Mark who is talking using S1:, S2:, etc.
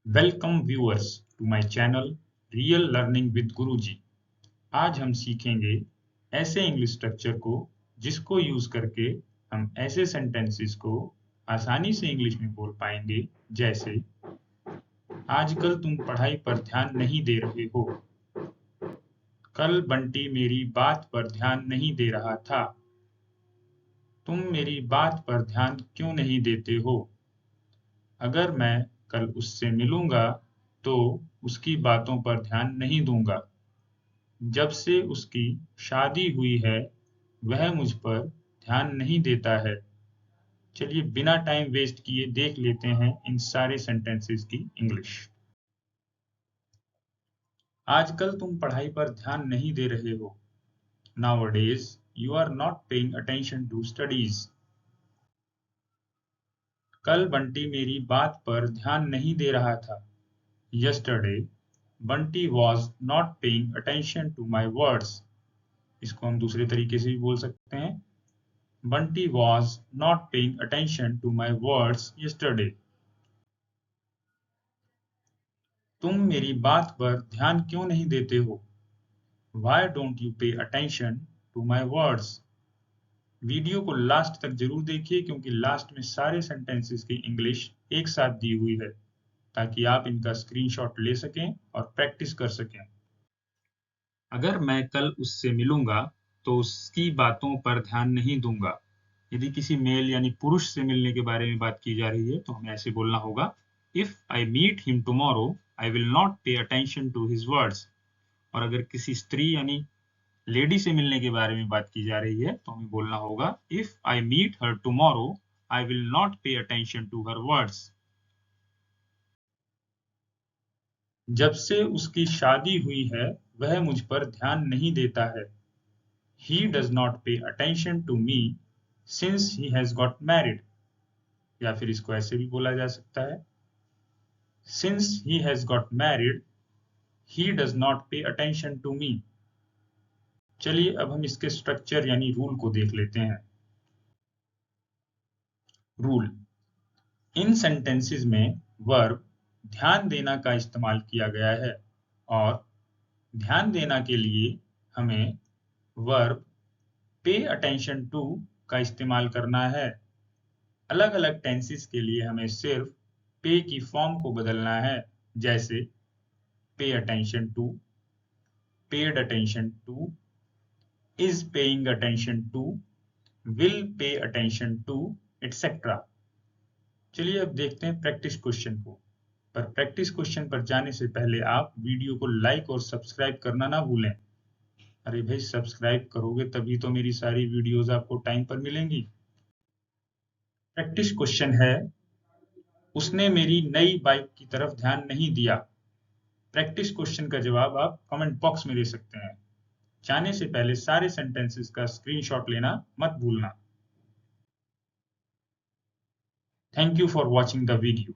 S1: Welcome viewers to my channel real learning with Guruji. आज हम सीखेंगे ऐसे इंग्लिश स्ट्रक्चर को जिसको यूज करके हम ऐसे सेंटेंसेस को आसानी से इंग्लिश में बोल पाएंगे, जैसे आजकल तुम पढ़ाई पर ध्यान नहीं दे रहे हो। कल बंटी मेरी बात पर ध्यान नहीं दे रहा था। तुम मेरी बात पर ध्यान क्यों नहीं देते हो? अगर मैं कल उससे मिलूंगा तो उसकी बातों पर ध्यान नहीं दूंगा। जब से उसकी शादी हुई है वह मुझ पर ध्यान नहीं देता है। चलिए बिना टाइम वेस्ट किए देख लेते हैं इन सारे सेंटेंसेस की इंग्लिश। आजकल तुम पढ़ाई पर ध्यान नहीं दे रहे हो। Nowadays you are not paying attention to studies. कल बंटी मेरी बात पर ध्यान नहीं दे रहा था। Yesterday Bunty was not paying attention to my words. इसको हम दूसरे तरीके से भी बोल सकते हैं। Bunty was not paying attention to my words yesterday. तुम मेरी बात पर ध्यान क्यों नहीं देते हो? Why don't you pay attention to my words? Video को लास्ट तक जरूर देखिए क्योंकि लास्ट में सारे सेंटेंसेस की इंग्लिश एक साथ दी हुई है, ताकि आप इनका स्क्रीनशॉट ले सकें और प्रैक्टिस कर सकें। अगर मैं कल उससे मिलूंगा तो उसकी बातों पर ध्यान नहीं दूंगा। यदि किसी मेल यानी पुरुष से मिलने के बारे में बात की जा रही है तो हमें ऐसे बोलना होगा, if I meet him tomorrow I will not pay attention to his words. और अगर किसी स्त्री यानी लेडी से मिलने के बारे में बात की जा रही है तो हमें बोलना होगा, if I meet her tomorrow I will not pay attention to her words. जब से उसकी शादी हुई है वह मुझ पर ध्यान नहीं देता है। He does not pay attention to me since he has got married. या फिर इसको ऐसे भी बोला जा सकता है, since he has got married he does not pay attention to me. चलिए अब हम इसके स्ट्रक्चर यानी रूल को देख लेते हैं। रूल: इन सेंटेंसेस में वर्ब ध्यान देना का इस्तेमाल किया गया है और ध्यान देना के लिए हमें वर्ब पे अटेंशन टू का इस्तेमाल करना है। अलग अलग टेंसेस के लिए हमें सिर्फ पे की फॉर्म को बदलना है, जैसे pay attention to, paid attention to, is paying attention to, will pay attention to, etcetera. चलिए अब देखते हैं प्रैक्टिस क्वेश्चन को। पर प्रैक्टिस क्वेश्चन पर जाने से पहले आप वीडियो को लाइक और सब्सक्राइब करना ना भूलें। अरे भाई, सब्सक्राइब करोगे तभी तो मेरी सारी वीडियोस आपको टाइम पर मिलेंगी। प्रैक्टिस क्वेश्चन है, उसने मेरी नई बाइक की तरफ ध्यान नहीं दिया। प्रैक्टिस क्वेश्चन का जवाब आप कमेंट बॉक्स में दे सकते हैं। जाने से पहले सारे सेंटेंसेस का स्क्रीनशॉट लेना मत भूलना। Thank you for watching the video.